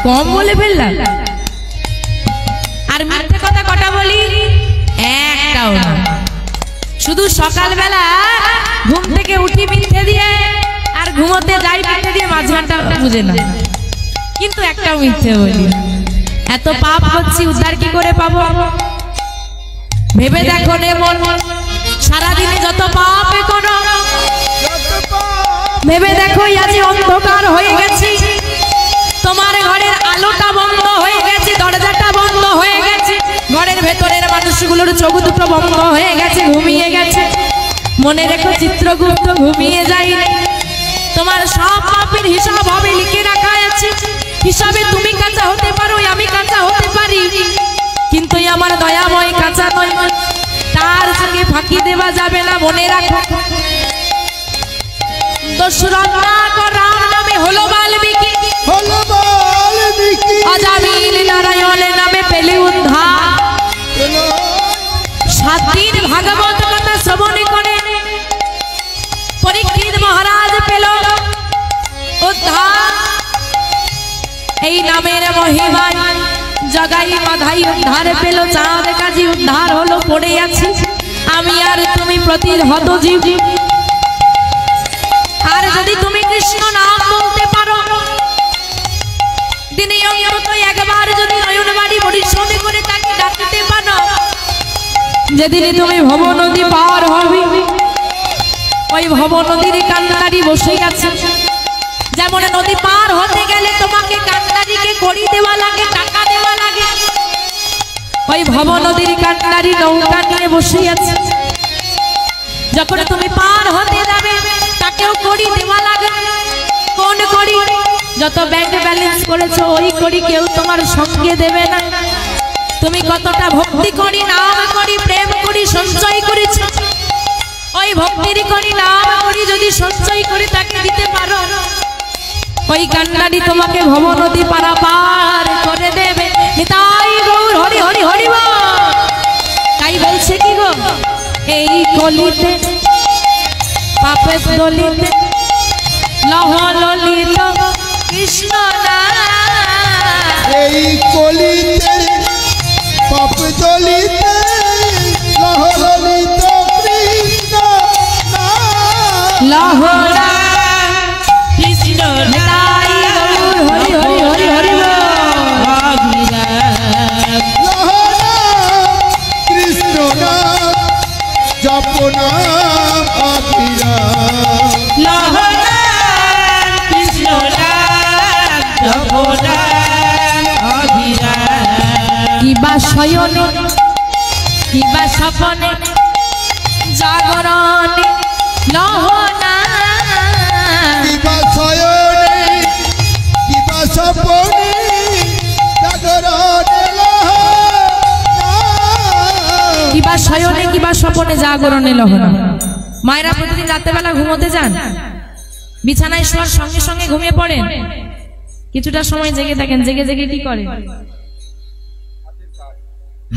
কম বলে ফেললাম। আর মিথ্যে কথা কটা বলি? একটাও না। শুধু সকালবেলা ঘুম থেকে উঠি মিথ্যে দিয়ে, আর ঘুমোতে যাই মিথ্যে দিয়ে, মাঝখানটা বুঝে না। কিন্তু একটাও মিথ্যে বলি। এত পাপ করছি, উদ্ধার কি করে পাবো? ভেবে দেখো রে মন, সারাদিনে যত পাপ করো, ভেবে দেখো আজ অন্ধকার হয়ে গেছে, তোমার ঘরের আলোটা বন্ধ হয়ে গেছে, দরজাটা বন্ধ হয়ে গেছে, ঘরের ভেতরের মানুষগুলোর চোখ দুটো বন্ধ হয়ে গেছে, ঘুমিয়ে গেছে। মনে রেখো চিত্রগুপ্ত ঘুমিয়ে যায়নি। তোমার সব পাপের হিসাব হবে লিখে রাখা আছে। হিসাবে তুমি কাঁচা হতে পারো, আমি কাঁচা হতে পারি, কিন্তু আমার দয়াময় কাঁচা নয়, তার সঙ্গে ফাঁকি দেওয়া যাবে না। মনে রাখো দশরথ রাম নামে হলো বাল্মীকি, অজামিল নারায়ণের নামে পেলে উদ্ধার। 7 দিন ভাগবত কথা শ্রবণ করে পরীক্ষিত মহারাজ পেল উদ্ধার। এই নামের মহিমায় জগাই মাধাই উদ্ধার পেল, চাঁদ কাজী উদ্ধার হলো। পড়ে আছি আমি আর তুমি প্রতিহত জীব। আর যদি তুমি কৃষ্ণ নাম বলতে পারো, দিনে অন্তত একবার যদি নয়নবাড়ি পরিশ্রমে করে তাকে ডাকতে পারো, যেদিন তুমি ভব নদী পার হবে, ওই ভব নদীর কান্ডারি বসে আছে। যেমন নদী পার হতে গেলে তোমাকে কান্ডারিকে কড়ি দেওয়া লাগে, টাকা দেওয়া লাগে, ওই ভব নদীর কান্ডারি নৌকা নিয়ে বসে আছে। যখন তুমি পার হতে যাবে, তাকেও কড়ি দেওয়া লাগে। কোন কড়ি? যত ব্যাংক ব্যালেন্স করেছো ওই কড়ি কেউ তোমার সঙ্গে দেবে না। তুমি কতটা ভক্তি করি, নাম করি, প্রেম করি সঞ্চয় করেছো, ওই ভক্তির করি, নাম করি যদি সঞ্চয় করে তাকে দিতে পারো, ওই কান্ডারি তোমাকে ভব নদী পারাপার করে দেবে। নিতাই গৌর হরি হরি হরি বল। তাই বলছে কি গো, এই কলিতে পাপে দলিতে লহ ললিত কৃষ্ণ নাম, এই কলিতে পাপে দলিতে লহ ললিত কৃষ্ণ নাম, লহ কৃষ্ণ নিতাই গৌর হরি হরি হরি হরি বল। কৃষ্ণ নাম জপ নাম অভিরাম, লহ কৃষ্ণ নাম জপ নাম অভিরাম। কিবা শয়নে কিবা স্বপনে জাগরণে লহ কিবা শয়নে কিবা স্বপনে জাগরণে লহ নাম, কিবা শয়নে কিবা স্বপনে জাগরণে লহ নাম। মায়েরা প্রতিদিন রাতের ঘুমোতে যান, বিছানায় শোয়ার সঙ্গে সঙ্গে ঘুমিয়ে পড়েন, কিছুটা সময় জেগে থাকেন, জেগে জেগে কি করেন?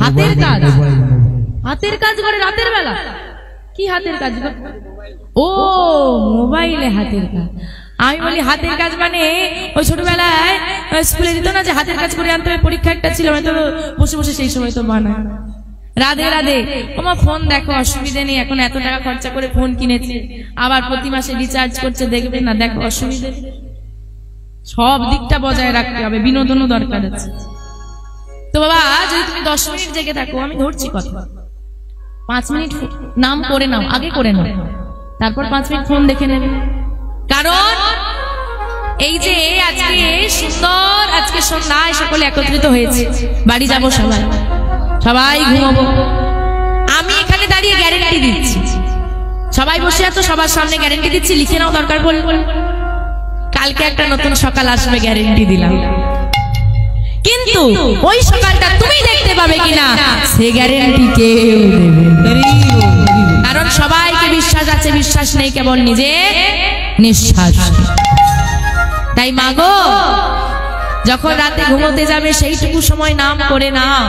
হাতের কাজ, হাতের কাজ করে রাতের বেলা। কি হাতের কাজ? ও মোবাইলে হাতের কাজ। আমি বলি হাতের কাজ মানে ওই ছোটবেলায় স্কুলে দিত না যে হাতের কাজ করে আনতে হবে, পরীক্ষা একটা ছিল, তো বসে বসে সেই সময় তো বানায় রাধে রাধে। তোমার ফোন দেখো, অসুবিধে নেই, এখন এত টাকা খরচা করে ফোন কিনেছে, আবার প্রতি মাসে রিচার্জ করছে, দেখবে না, দেখো অসুবিধে। সব দিকটা বজায় রাখতে হবে, বিনোদনও দরকার আছে। তো বাবা যদি তুমি 10 মিনিট জেগে থাকো, আমি ধরছি কথা, 5 মিনিট নাম করে নাও, আগে করে নাও, তারপর 5 মিনিট ফোন দেখে নেবে। কারণ এই যে আজকে সুন্দর, আজকে সন্ধ্যায় সকলে একত্রিত হয়েছে, বাড়ি যাবো সবাই, সবাই ঘুমাবো। আমি এখানে দাঁড়িয়ে গ্যারেন্টি দিচ্ছি, সবাই বসে আছো, সবার সামনে গ্যারেন্টি দিচ্ছি, লিখে নাও দরকার পড়লে, কালকে একটা নতুন সকাল আসবে, গ্যারেন্টি দিলাম। কিন্তু ওই সকালটা তুমি দেখতে পাবে কিনা সে গ্যারেন্টি কেউ দেবে। কারণ সবাইকে বিশ্বাস আছে, বিশ্বাস নেই কেবল নিজে নিঃশ্বাস। তাই মাগো যখন রাতে ঘুমোতে যাবে সেইটুকু সময় নাম করে নাও,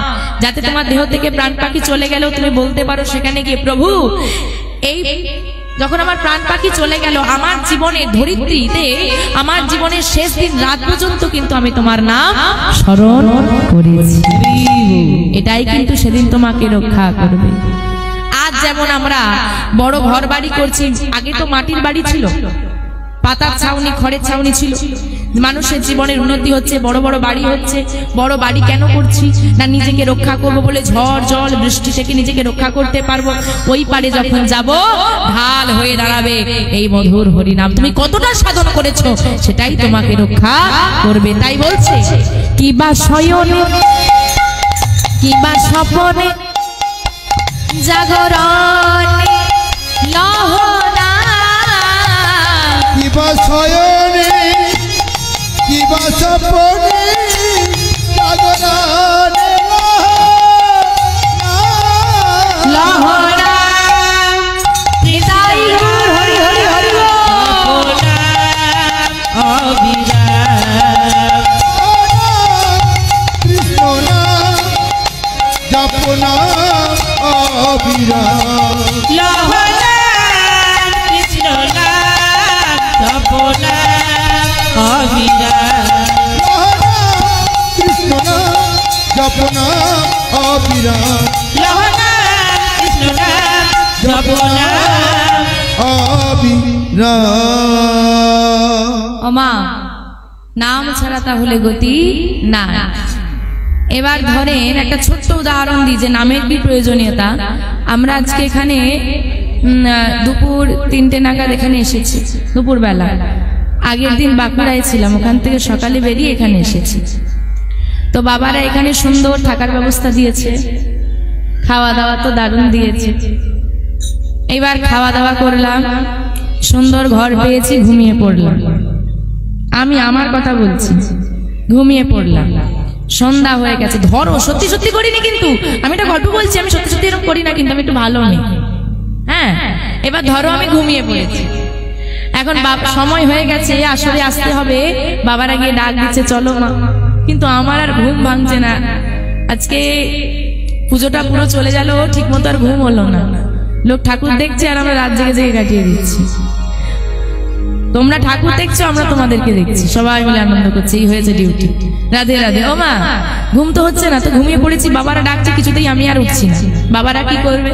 যাতে তোমার দেহ থেকে প্রাণ পাখি চলে গেলেও তুমি বলতে পারো সেখানে গিয়ে, প্রভু এই যখন আমার প্রাণ পাখি চলে গেল, আমার জীবনের ধরিত্রীতে আমার জীবনের শেষ দিন রাত পর্যন্ত কিন্তু আমি তোমার নাম স্মরণ করেছি। এটাই কিন্তু সেদিন তোমাকে রক্ষা করবে। আজ যেমন আমরা বড় ঘর বাড়ি করছি, আগে তো মাটির বাড়ি ছিল, পাতার ছাউনি, খড়ের ছাউনি ছিল। মানুষের জীবনের উন্নতি হচ্ছে, বড় বড় বাড়ি হচ্ছে। বড় বাড়ি কেন করছি না, নিজেকে রক্ষা করব বলে, ঝড় জল বৃষ্টি থেকে নিজেকে রক্ষা করতে পারবো। ওই পারে যখন যাব, ঢাল হয়ে দাঁড়াবে এই মধুর হরিনাম। তুমি কতটা সাধন করেছো সেটাই তোমাকে রক্ষা করবে। তাই বলছে, কিবা শয়নে কিবা স্বপনে জাগরণে লহনা, কিবা শয়নে কিবা স্বপনে জাগরণে লহনা, হৃদয় হরি হরি হরি কৃষ্ণ নাম জপনা অবিরাম, লহনা কৃষ্ণ নাম জপনা অবিরাম, কৃষ্ণ নাম জপনা অবিরাম, লহনা কৃষ্ণ নাম জপনা অবিরাম। ওমা, নাম ছাড়া তাহলে গতি না। এবার ধরেন একটা ছোট্ট উদাহরণ দিই যে নামের কি প্রয়োজনীয়তা। আমরা আজকে এখানে দুপুর 3টে নাগাদ এখানে এসেছি, দুপুর বেলা। আগের দিন বাঁকুড়ায় ছিলাম, ওখান থেকে সকালে বেরিয়ে এখানে এসেছি। তো বাবারা এখানে সুন্দর থাকার ব্যবস্থা দিয়েছে, খাওয়া দাওয়া তো দারুণ দিয়েছে। এবার খাওয়া দাওয়া করলাম, সুন্দর ঘর পেয়েছি, ঘুমিয়ে পড়লাম। আমি আমার কথা বলছি, ঘুমিয়ে পড়লাম। সন্ধ্যা হয়ে গেছে, ধরো সত্যি সত্যি করিনি কিন্তু, আমি একটা গল্প বলছি, আমি সত্যি সত্যি এরকম করি না কিন্তু, আমি একটু ভালো নেই। হ্যাঁ, এবার ধরো আমি ঘুমিয়ে পড়েছি। এখন সময় হয়ে গেছে, আসলে আসতে হবে, বাবারা গিয়ে ডাক দিচ্ছে চলো মা, কিন্তু আমার আর ঘুম ভাঙছে না। আজকে পুজোটা পুরো চলে গেল, ঠিক মতো আর ঘুম হলো না। লোক ঠাকুর দেখছে আর আমরা রাত জেগে জেগে কাটিয়ে দিচ্ছি। তোমরা ঠাকুর দেখছো, আমরা তোমাদেরকে দেখছি, সবাই মিলে আনন্দ করছি, এই হয়েছে ডিউটি। রাধে রাধে। ও মা, ঘুম তো হচ্ছে না, তো ঘুমিয়ে পড়েছি, বাবারা ডাকছে কিছুতেই, আমি আর উঠছি না। বাবারা কি করবে?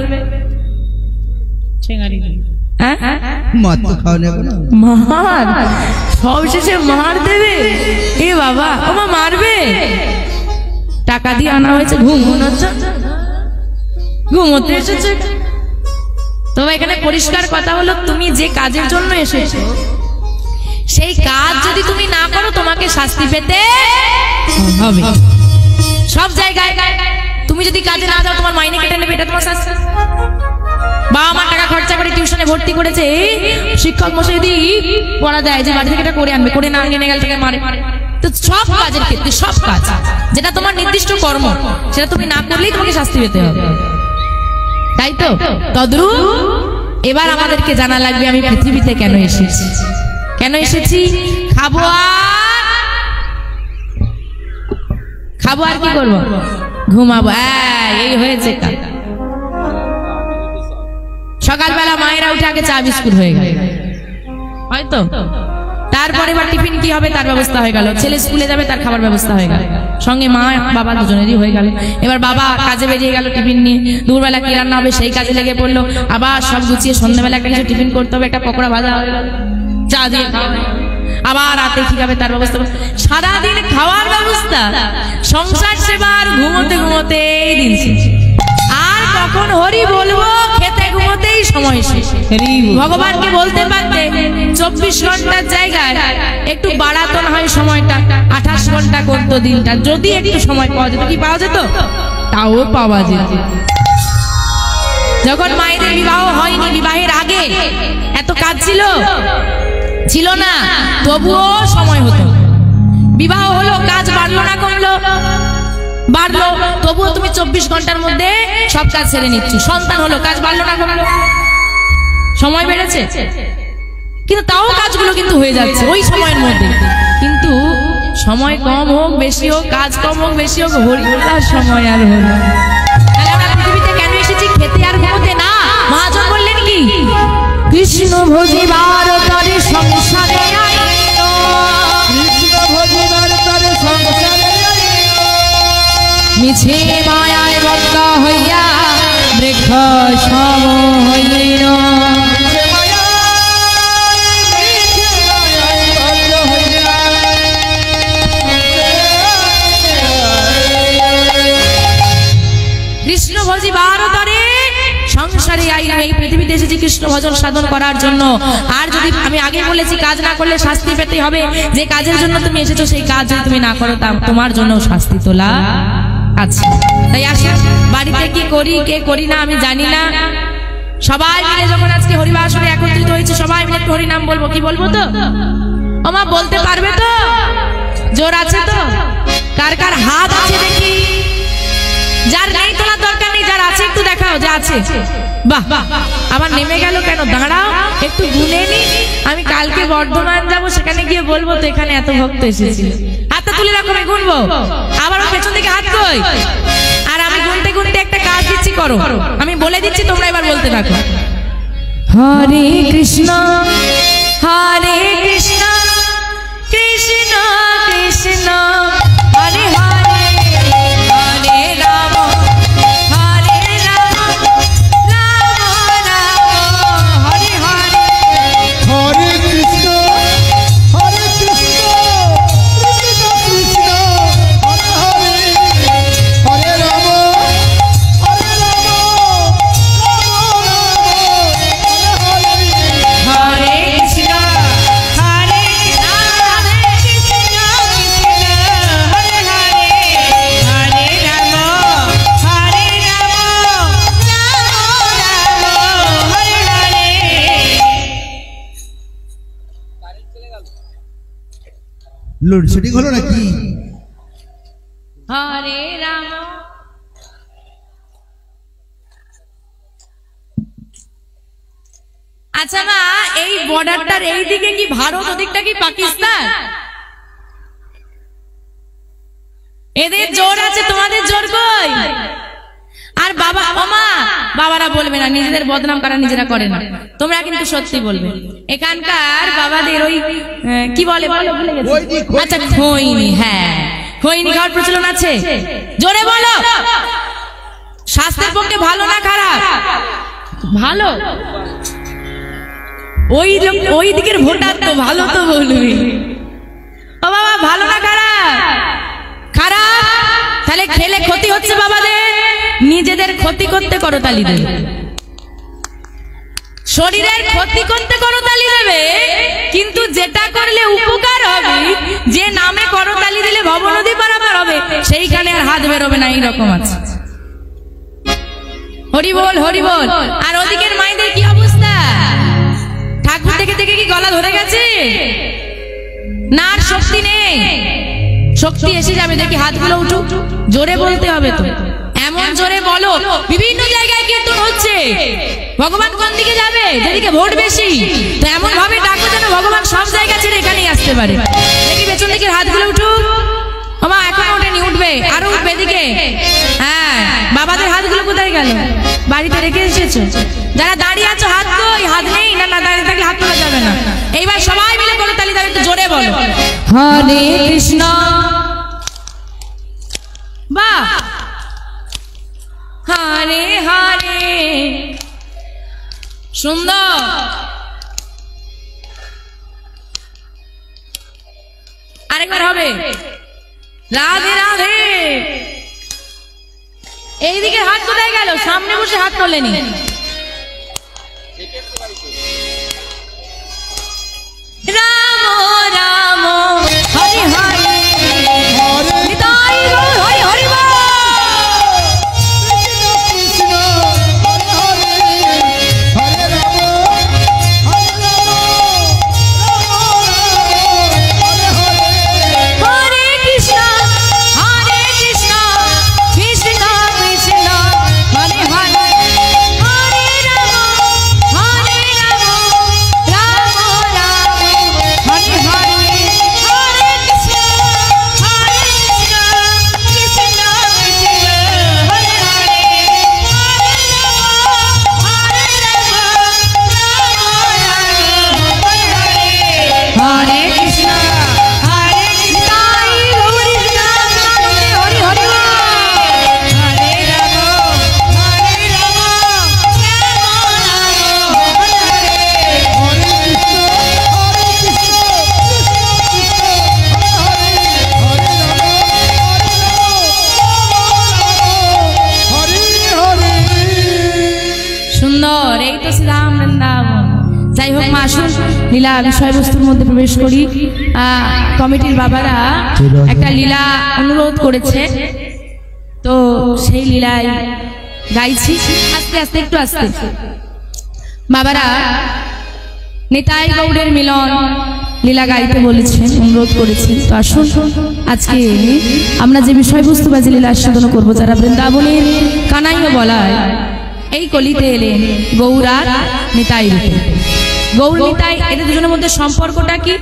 মার, সবশেষে মার দেবে। এ বাবা, ও মা মারবে? টাকা দিয়ে আনা হয়েছে, ঘুমোতে এসেছে। তো এখানে পরিষ্কার কথা হলো, তুমি যে কাজের জন্য এসেছো সেই কাজ যদি তুমি না করো, তোমাকে শাস্তি পেতে হবে। সব জায়গায় তুমি যদি কাজে না যাও, তোমার মাইনে কেটে নেবে, এটা তোমার শাস্তি। বাবা মা টাকা খরচা করে টিউশনে ভর্তি করেছে, শিক্ষক মশাই যদি পড়া দেয় যে বাড়ি থেকে এটা করে আনবে, করে না আনিয়ে গেলে থেকে মারে। তো সব কাজের ক্ষেত্রে, সব কাজ যেটা তোমার নির্দিষ্ট কর্ম, সেটা তুমি না করলেই তোমাকে শাস্তি পেতে হবে, তাই তো? তদ্রূপ এবার আমাদেরকে জানা লাগবে আমি পৃথিবীতে কেন এসেছি। কেন এসেছি? খাবো আর কি করবো? ঘুমাবো। এই হয়েছে কাজ। সকালবেলা মায়েরা উঠে আগে চা বিস্কুট হয়ে গেল, হয়তো তারপরে এবার টিফিন কি হবে তার ব্যবস্থা হয়ে গেল, ছেলে স্কুলে যাবে তার খাবার ব্যবস্থা হয়ে গেল, সঙ্গে মা বাবা দুজনেরই হয়ে গেল। এবার বাবা কাজে বেরিয়ে গেল টিফিন নিয়ে, দুপুরবেলা কি রান্না হবে সেই কাজে লেগে পড়লো। আবার সব গুছিয়ে সন্ধ্যাবেলা একটা কিছু টিফিন করতে হবে, একটা পকোড়া ভাজা হয়ে গেল, চা দিয়ে আবার রাতে কি খাবে তার ব্যবস্থা। সারাদিন খাওয়ার ব্যবস্থা, সংসার সেবা, আর ঘুমোতে ঘুমোতেই দিন শেষ। আর কখন হরি বলবো, খেতে ঘুমোতেই সময় শেষ। ভগবানকে বলতে পারতে 24 ঘন্টার জায়গায় একটু বাড়াতো না হয় সময়টা, 28 ঘন্টা করতো দিনটা, যদি একটু সময় পাওয়া যেত। কি পাওয়া যেত? তাও পাওয়া যেত। যখন মায়েদের বিবাহ হয়নি, বিবাহের আগে এত কাজ ছিল না, তবুও সময় হতো। বিবাহ হলো, কাজ বাড়লো না কমলো? বাড়লো, তবুও তুমি 24 ঘন্টার মধ্যে সব কাজ ছেড়ে নিচ্ছি। সন্তান হলো, কাজ বাড়লো না কমলো? সময় বেড়েছে, কিন্তু তাও কাজগুলো কিন্তু হয়ে যাচ্ছে ওই সময়ের মধ্যে। কিন্তু সময় কম হোক বেশি হোক, কাজ কম হোক বেশি হোক, হরি বলার সময় আর হলো না। তাহলে আমরা পৃথিবীতে কেন এসেছি? খেতে আর ঘুমোতে না। মহাজন বললেন কি? কৃষ্ণ ভজিবার তরে সংসারে আইল, কৃষ্ণ ভজিবার তরে সংসারে আইল, মিছে মায়ায় বদ্ধ হইয়া বৃক্ষ সম হইল, কৃষ্ণ ভজিবার তরে সংসারে আইল। এই পৃথিবীতে এসেছি কৃষ্ণ ভজন সাধন করার জন্য। আর যদি আমি আগে বলেছি কাজ না করলে শাস্তি পেতে হবে, যে কাজের জন্য তুমি এসেছো সেই কাজ যদি তুমি না করো তা তোমার জন্য শাস্তি তোলা আছে। তাই আসুন, বাড়িতে কি করি কে করি না আমি জানি না, সবাই মিলে যখন আজকে হরিবাসরে একত্রিত হয়েছে সবাই মিলে একটু হরিনাম বলবো। কি বলবো তো ওমা, বলতে পারবে তো? জোর আছে তো? কার কার হাত আছে দেখি? যার নেই তোলার দরকার নেই, যার আছে একটু দেখাও যে আছে। বাহ, আবার নেমে গেল কেন? দাঁড়াও একটু গুনে নি, আমি কালকে বর্ধমান যাব, সেখানে গিয়ে বলবো তো এখানে এত ভক্ত এসেছে। হাতটা তুলে রাখো, আমি গুনবো। আবার পেছন থেকে হাত কই? আর আমি গুনতে গুনতে একটা কাজ দিচ্ছি, করো। আমি বলে দিচ্ছি, তোমরা এবার বলতে থাকো। হরে কৃষ্ণ হরে কৃষ্ণ কৃষ্ণ কৃষ্ণ হরে হরে, হরে রাম হরে রাম রাম রাম হরে হরে, হরে কৃষ্ণ হরে কৃষ্ণ কৃষ্ণ কৃষ্ণ হরে হরে, হরে রাম হরে রাম রাম রাম হরে হরে, হরে কৃষ্ণ হরে রাম কৃষ্ণ কৃষ্ণ হরে হরে, হরে রাম হরে রাম রাম রাম হরে হরে। লোডশেডিং হলো নাকি? হরে রাম। আচ্ছা মা, এই বর্ডারটার এই দিকে কি ভারত, ওদিকটা কি পাকিস্তান? এদের জোর আছে, তোমাদের জোর কই? আর বাবা ওমা, বাবারা বলবে না, নিজেদের বদনাম করা নিজেরা করে না, তোমরা কিন্তু সত্যি বলবে। এখানকার বাবাদের ওই কি বলে বলো, ভুলে গেছি। আচ্ছা খৈনি, হ্যাঁ খৈনি খাওয়ার প্রচলন আছে। জোরে বলো। স্বাস্থ্যের পক্ষে ভালো না খারাপ? ভালো। ওই দিকের ভোটার তো ভালো তো বলবে। ও বাবা, ভালো না খারাপ? খারাপ। তাহলে খেলে ক্ষতি হচ্ছে বাবাদের, নিজেদের ক্ষতি করতে করতালি দেবে, শরীরের ক্ষতি করতে করতালি দেবে, কিন্তু যেটা করলে উপকার হবে, যে নামে করতালি দিলে ভবনদী পারাপার হবে, সেইখানে আর হাত বেরোবে না, এইরকম আছে। হরি বল হরি বল। আর ওদিকের মাইদের কি অবস্থা? ঠাকুর থেকে থেকে কি গলা ধরে গেছে? না, আর শক্তি নেই। শক্তি এসে যাবে, দেখি হাতগুলো উঠুক। জোরে বলতে হবে তো, এমন জোরে বলো। বিভিন্ন জায়গায় কীর্তন হচ্ছে, ভগবান কোন দিকে যাবে? যেদিকে ভোট বেশি, তো এমন ভাবে ডাকো যেন ভগবান সব জায়গা ছেড়ে এখানেই আসতে পারে। দেখি পেছন দিকের হাতগুলো উঠুক। আমা এখন ওঠেনি, উঠবে, আরো উঠবে এদিকে। হ্যাঁ, বাবাদের হাতগুলো কোথায় গেল? বাড়িতে রেখে এসেছো? যারা দাঁড়িয়ে আছো হাত কই? হাত নেই না? না, দাঁড়িয়ে থাকলে হাত তোলা যাবে না। এইবার সবাই মিলে করে তালি দাও, একটু জোরে বলো। হরে কৃষ্ণ। বাহ, হরে হরে, সুন্দর। আরেকবার হবে। রাধে রাধে। এইদিকে হাত কোথায় গেল? সামনে বসে হাত তোলেনি। রাম রাম হরি হরি, নিতাই গৌর হরি হরি বল। কৃষ্ণ হরে হরে, হরে রাম হরে রাম রাম রাম হরে হরে, হরে কৃষ্ণ কৃষ্ণ কৃষ্ণ হরে হরে, হরে রাম রাম রাম রাম হরে হরে। লীলা বিষয়বস্তুর মধ্যে প্রবেশ করি। কমিটির বাবারা একটা লীলা অনুরোধ করেছে, তো সেই লীলায় গাইছি। আস্তে আস্তে একটু আস্তে বাবারা নিতাই গৌড়ের মিলন লীলা গাইতে বলেছেন, অনুরোধ করেছেন। তো আসুন আজকে আমরা যে বিষয়বস্তু বাজে লীলা আস্বাদন করবো, যারা বৃন্দাবনের কানাইও বলায় এই কলিতে এলেন গৌরার নিতাই রূপে। গৌর নিতাই এদের দুজনের মধ্যে সম্পর্কটা কি?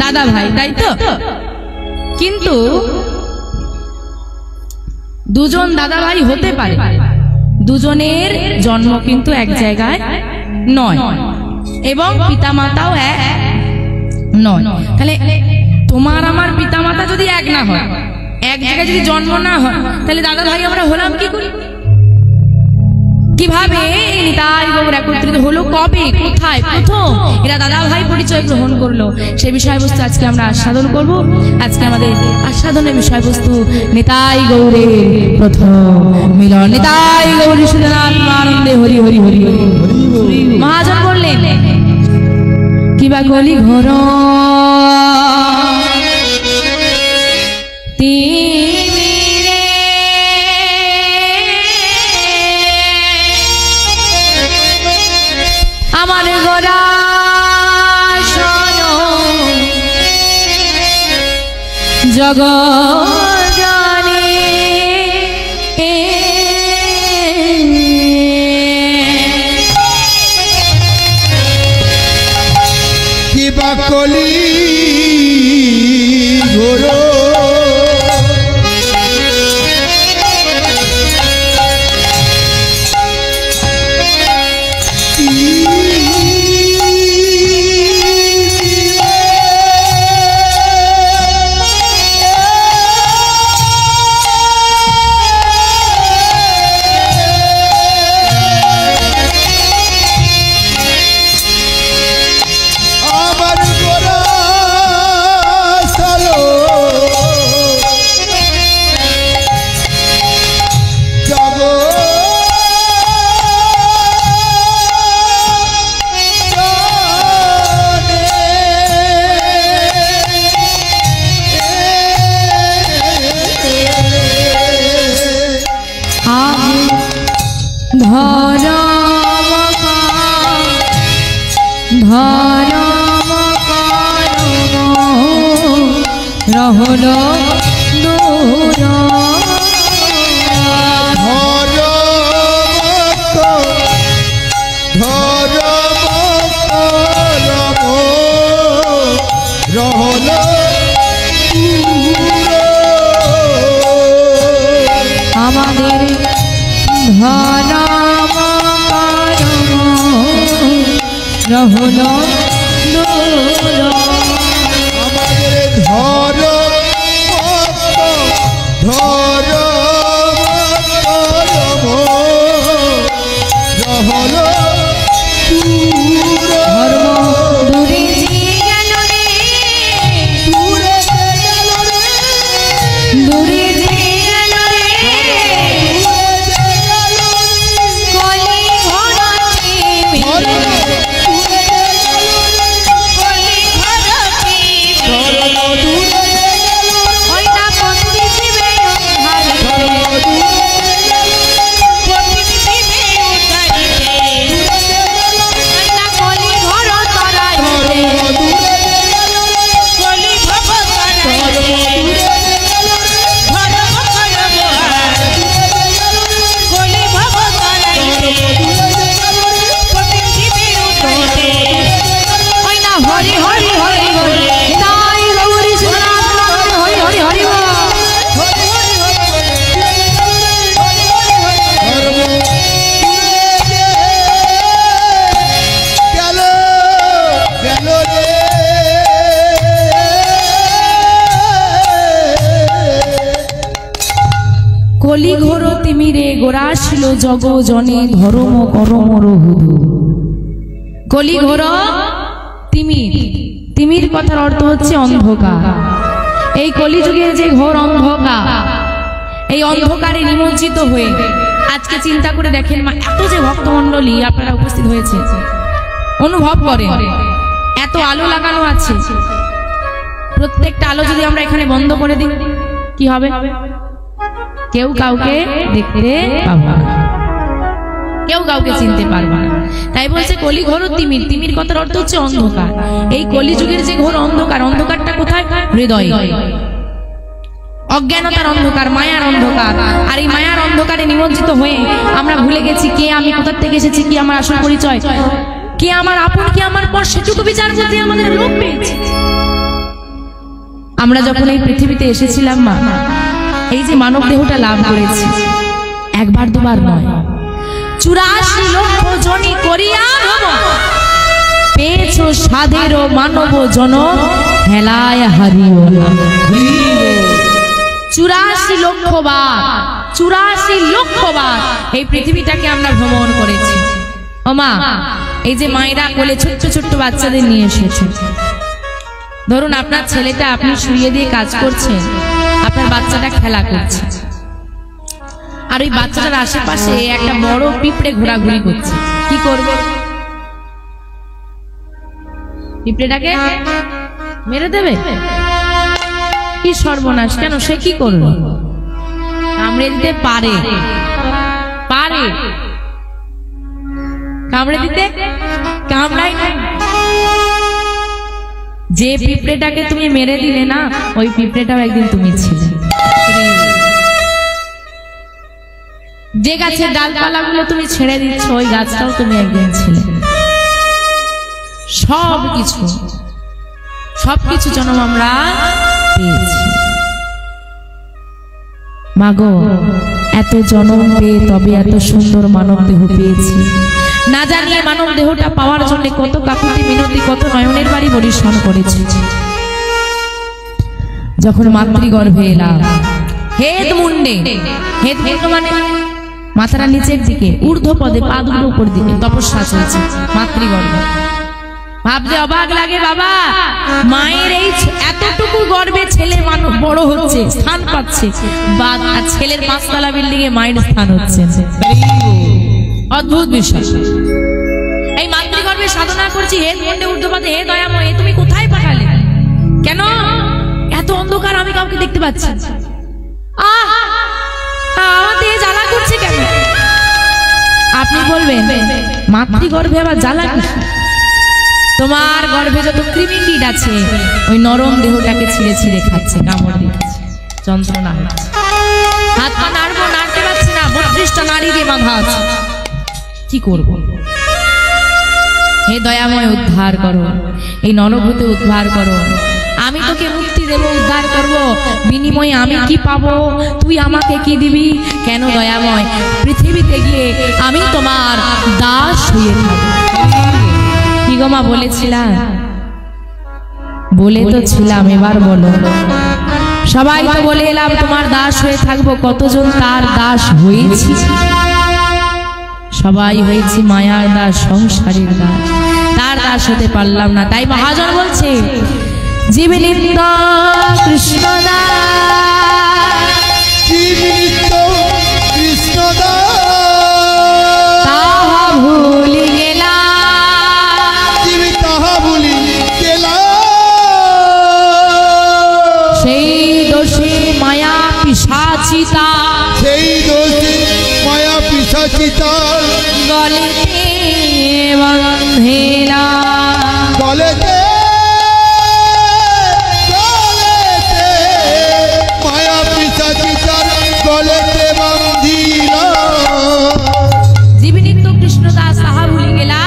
দাদা ভাই, তাই তো? কিন্তু দুজন দাদা ভাই হতে পারে, দুজনের জন্ম কিন্তু এক জায়গায় নয় এবং পিতামাতাও এক নয়। তাহলে তোমার আমার পিতামাতা যদি এক না হয়, এক জায়গায় যদি জন্ম না হয়, তাহলে দাদা ভাই আমরা হলাম কি করে? কিভাবে নিতাই গৌর একত্রিত হলো, কবে, কোথায় প্রথম এরা দাদা ভাই পরিচয় গ্রহণ করলো, সেই বিষয়বস্তু আজকে আমরা আস্বাদন করব। আজকে আমাদের আস্বাদনের বিষয়বস্তু নিতাই গৌরের প্রথম মিলন। নিতাই গৌর আনন্দে হরি হরি হরি হরি। মহাজন বললেন কিবা গলি ঘর আমার গোরা শোনো জগজনে কিবা কলি ঘোর রহল দূর রহল আমাদের ধরম রহল দূর আমাদের ধর রহল কলিঘোর তিমিরে গোরা ছিল জগ জনে ধর্ম করম রহুদু। কলিঘোর তিমির, তিমির কথার অর্থ হচ্ছে অন্ধকার। এই কলিযুগের যে ঘোর অন্ধকার, এই অন্ধকারে নিমজ্জিত হয়ে আজকে চিন্তা করে দেখেন মা, এত যে ভক্তমণ্ডলী আপনারা উপস্থিত হয়েছে, অনুভব করেন। এত আলো লাগানো আছে, প্রত্যেকটা আলো যদি আমরা এখানে বন্ধ করে দিই কি হবে? কেউ কাউকে দেখতে পাবো না, কেউ কাউকে চিনতে পারবে না। তাই বলছে কলি ঘোর তিমির। তিমির কথার অর্থ হচ্ছে অন্ধকার। এই কলিযুগের যে ঘোর অন্ধকার, অন্ধকারটা কোথায়? হৃদয়ে। অজ্ঞানতার অন্ধকার, মায়ার অন্ধকার। আর এই মায়ার অন্ধকারে নিমজ্জিত হয়ে আমরা ভুলে গেছি কে আমি, কোথা থেকে এসেছি, কি আমার আসল পরিচয়, কে আমার আপন, কি আমার পর, সেটুকু বিচার করতে আমাদের লোক পেয়েছে। আমরা যখন এই পৃথিবীতে এসেছিলাম মা, এই যে মানব দেহটা লাভ করেছি, একবার দুবার নয়, 84 লক্ষ জনি করিয়া পেয়েছো সাধেরও মানব জনম, হেলায় হারিও না। 84 লক্ষ বার, 84 লক্ষ বার এই পৃথিবীটাকে আমরা ভ্রমণ করেছি। ও মা, এই যে মায়েরা কোলে ছোট্ট ছোট্ট বাচ্চাদের নিয়ে এসেছে, ধরুন আপনার ছেলেটা আপনি শুইয়ে দিয়ে কাজ করছেন, আপনার বাচ্চাটা খেলা করছে, আর ওই বাচ্চাটার আশেপাশে একটা বড় পিঁপড়ে ঘোরাঘুরি করছে, কি করবে? পিঁপড়েটাকে মেরে দেবে? কি সর্বনাশ! কেন, সে কি করবে? কামড়ে দিতে পারে, পারে কামড়ে দিতে, কামড়াই না। যে পিঁপড়েটাকে তুমি মেরে দিলে না, ওই পিঁপড়েটাও একদিন তুমি ছিলে। যে গাছের ডালপালাগুলো তুমি ছেড়ে দিচ্ছ, ওই গাছটাও তুমি একদিন ছিলে। সবকিছু জন্ম আমরা পেয়েছি। মাগো, এত জন্ম পেয়ে তবে এত সুন্দর মানব দেহ পেয়েছি। না জানিয়ে মানব দেহটা পাওয়ার জন্য কত কাকুতি মিনতি, কত নয়নের বাড়ি পরিশ্রম করেছি। যখন মাতৃগর্ভে এলাম, হেদ মুন্ডে, হেদ মুন্ড মানে মাথাটা নিচের দিকে, ঊর্ধ্ব পদে, পা দুটো উপর দিকে তপস্যা চলছে মাতৃগর্ভে। ভাবতে অবাক লাগে বাবা, মায়ের এই এতটুকু গর্ভে ছেলে মানুষ বড় হচ্ছে, স্থান পাচ্ছে, আর ছেলের 5 তলা বিল্ডিং এ মায়ের স্থান হচ্ছে। অদ্ভুত বিষয়। এই মাতৃগর্ভে সাধনা করছি, হে মুন্ডে ঊর্ধ্বপদে, হে দয়াময়, তুমি কোথায় পাঠালে? কেন এত অন্ধকার, আমি কাউকে দেখতে পাচ্ছি? আমাদের জ্বালা করছে কেন? আপনি বলবেন মাতৃগর্ভে আবার জ্বালা কি? তোমার গর্ভে যত কৃমিকীট আছে, ওই নরম দেহটাকে ছিঁড়ে ছিঁড়ে খাচ্ছে, কামড় দিচ্ছে, যন্ত্রণা হচ্ছে, হাত পা নাড়বো, নাড়তে পারছি না, 32টা নাড়ি দিয়ে বাঁধা আছে, কি করব? হে দয়াময়, উদ্ধার করো, এই নরভূতে উদ্ধার করো। আমি তোকে মুক্তি দেব, উদ্ধার করব, বিনিময়ে আমি কি পাবো? তুই আমাকে কি দিবি? কেন দয়াময়, পৃথিবীতে গিয়ে আমি তোমার দাস হয়ে থাকবো। কি গো মা, বলেছিলাম? বলে তো ছিলাম, এবার বলো। সবাই তো বলে এলাম তোমার দাস হয়ে থাকবো, কতজন তার দাস হয়েছি? সবাই হয়েছি মায়ার দাস, সংসারের দাস, তার দাস হতে পারলাম না। তাই মহাজন বলছে, জীব নিত্য কৃষ্ণ দাস, জীব নিত্য কৃষ্ণ দাস, তাহা ভুলি গেলা, জীব তাহা ভুলি গেলা, সেই দোষে মায়া পিশাচিতা, সেই দোষে মায়া পিশাচিতা গলেতে বন্ধেলা, গলেতে গলেতে মায়া পিশাচিতার গলেতে বান্ধিলা। জীব নিত্য কৃষ্ণ দাস তাহা ভুলি গেলা,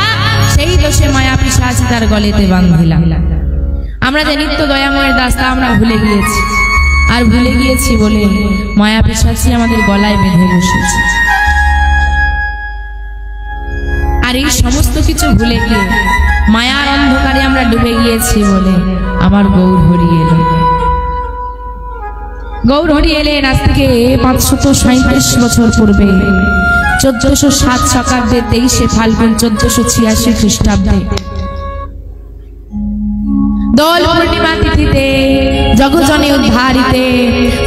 সেই দোষে মায়া পিশাচিতার গলেতে বান্ধিলা। আমরা যে নিত্য দয়াময়ের দাস তা আমরা ভুলে গিয়েছি, আর ভুলে গিয়েছি বলে মায়া পিশাচি আমাদের গলায় বেঁধে বসেছে। আর এই সমস্ত কিছু ভুলে গিয়ে মায়ার অন্ধকারে আমরা ডুবে গিয়েছি বলে আমার গৌর হরি এলেন। গৌর হরি এলেন আজ থেকে 537 বছর পূর্বে, 1407 শকাব্দে 23শে ফাল্গুন 1486 খ্রিস্টাব্দে দোল পূর্ণিমা তিথিতে জগজনে উদ্ধারিতে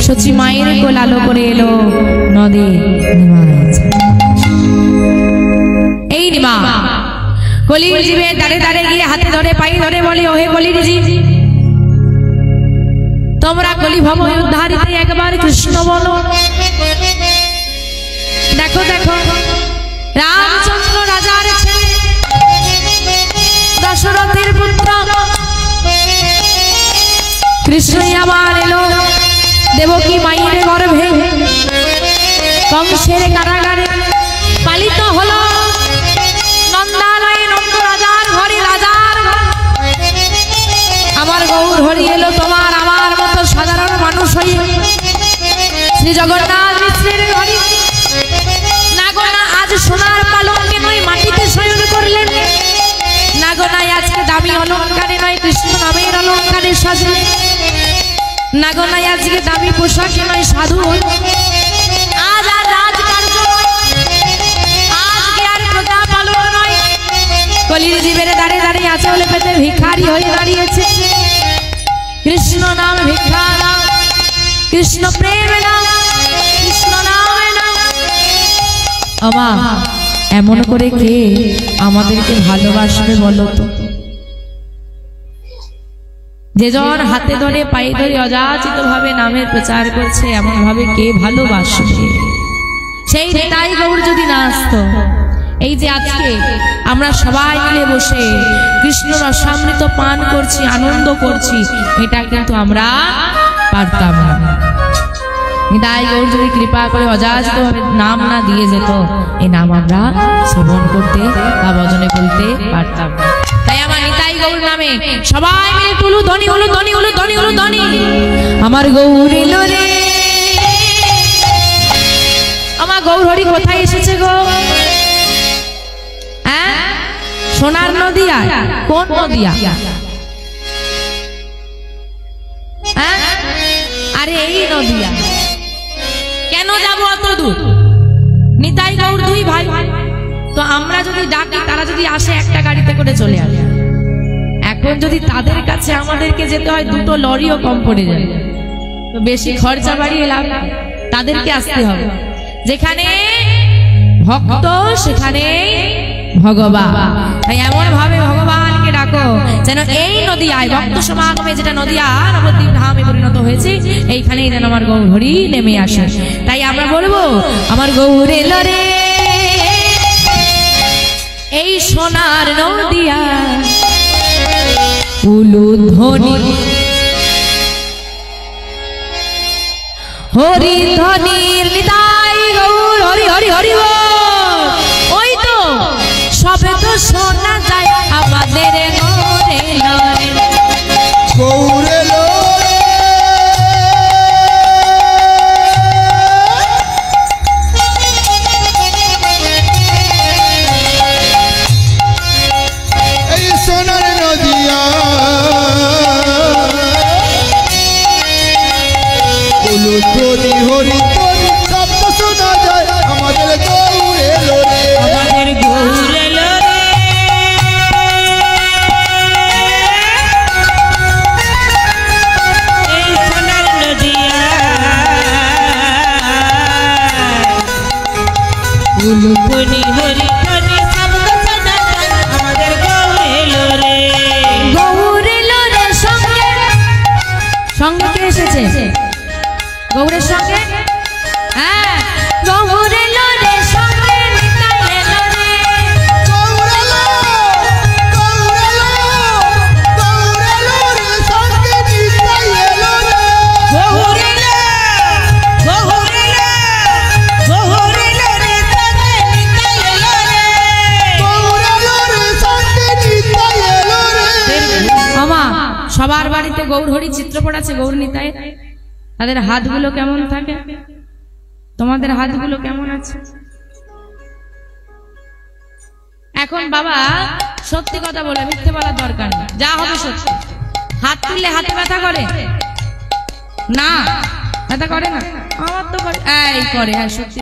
সচি মায়ের কোল আলো করে এলো নদী নিমাজ। এই নিমা কলির জীবে দাঁড়ে দাঁড়ে গিয়ে হাতে ধরে পায়ে ধরে বলে, ওহে কলির জীব, তোমরা কলি ভব উদ্ধারিতে একবার কৃষ্ণ বলো। দেখো দেখো, রামচন্দ্র রাজার ছেলে, দশরথের পুত্র কৃষ্ণই আবার এলো দেবকী মায়ের গর্ভে, কংসের কারাগারে পালিত হলো নন্দালয়ে, নন্দ রাজার ঘরে, রাজার আমার গৌর হরি এলো তোমার আমার মতো সাধারণ মানুষ হয়ে শ্রী জগন্নাথ মিশ্রের ঘরে। না গো না, আজ সোনার পালঙ্কে নয় মাটিতে শয়ন করলেন, না গো না আজকে দামি অলঙ্কারে নয় কৃষ্ণ নামের অলঙ্কারে সাজলেন, না গো না আজকে দামি পোশাকে নয় সাধু হল, আজ আর রাজকার্য নয়, আজকে আর প্রজা পালন নয়, কলির জীবের দাঁড়িয়ে দাঁড়িয়ে আছে বলে পেতে ভিখারি হয়ে দাঁড়িয়েছে। কৃষ্ণ নাম ভিক্ষা নাম, কৃষ্ণ প্রেম নাম, কৃষ্ণ নামে নাম। আমা এমন করে কে আমাদেরকে ভালোবাসবে বলো তো? যেজন হাতে ধরে পায়ে ধরে অযাচিত ভাবে নামের প্রচার করছে, এমন ভাবে কে ভালোবাসবে? সেই তাই গৌর যদি না আসতো, এই যে আজকে আমরা সবাই মিলে বসে কৃষ্ণ রসামৃত পান করছি, আনন্দ করছি, এটা কিন্তু আমরা পারতাম না। তাই গৌর যদি কৃপা করে অযাচিত ভাবে নাম না দিয়ে যেত, এই নাম আমরা শ্রবণ করতে বা ভজনে বলতে পারতাম না। তাই আমার নিতাই গৌর নামে সবাই মিলে তুলু ধ্বনি হলো, ধ্বনি হলো, ধ্বনি হলো, ধ্বনি। আমার গৌর এলো রে, আমার গৌর হরি কোথায় এসেছে গো? হ্যাঁ, সোনার নদিয়া? কোন নদিয়া? হ্যাঁ, আরে এই নদিয়া। কেন যাবো অত দূর? নিতাই গৌর দুই ভাই, তো আমরা যদি ডাকি তারা যদি আসে একটা গাড়িতে করে চলে আসে। এখন যদি তাদের কাছে আমাদেরকে যেতে হয়, দুটো লরিও কম পড়ে যাবে, তো বেশি খরচা বাড়িয়ে লাভ, তাদেরকে আসতে হবে। যেখানে ভক্ত সেখানে ভগবান, তাই এমন ভাবে ভগবানকে ডাকো যেন এই নদিয়ায় ভক্ত সমাগমে, যেটা নদিয়া নবদ্বীপ ধামে পরিণত হয়েছে, এইখানেই যেন আমার গৌর হরি নেমে আসে। তাই আমরা বলবো, আমার গৌর এলো রে এই সোনার নদিয়া, উলুধ্বনি হরি ধ্বনির নিতাই গৌর হরি হরি হরি বল। ওই তো সবে তো শোনা যায় আমাদের গৌরে লরে, গৌরে লরে, এই সোনার নদিয়া, উলুধ্বনি হরি ধ্বনি শব্দ শোনা যায় আমাদের গৌরে লরে, আমাদের গৌরে লরে। এই সোনার নদিয়া, উলুধ্বনি হরি ধ্বনি শব্দ শোনা যায় আমাদের গৌরে লরে। গৌরে লরে সঙ্গে সঙ্গে কে এসেছে? গৌরের সঙ্গে, হ্যাঁ, গৌরে লরে সঙ্গে নিতাই এলো রে, গৌরে লো, গৌরে লো, গৌরে লরে সঙ্গে নিতাই এলো রে, গৌরে লো, গৌরে লো, গৌরে লরে সঙ্গে নিতাই এলো রে, গৌরে লরে সঙ্গে নিতাই এলো রে। মামা সবার বাড়িতে গৌর হরি চিত্রপট আছে, গৌর নিতাই। তাদের হাতগুলো কেমন থাকে? তোমাদের হাতগুলো কেমন আছে? এখন বাবা সত্যি কথা বলে, মিথ্যে বলার দরকার নেই, যা হবে সত্যি। হাত তুললে হাতে ব্যথা করে না? ব্যথা করে না? আমার তো করে, এই করে, হ্যাঁ সত্যি।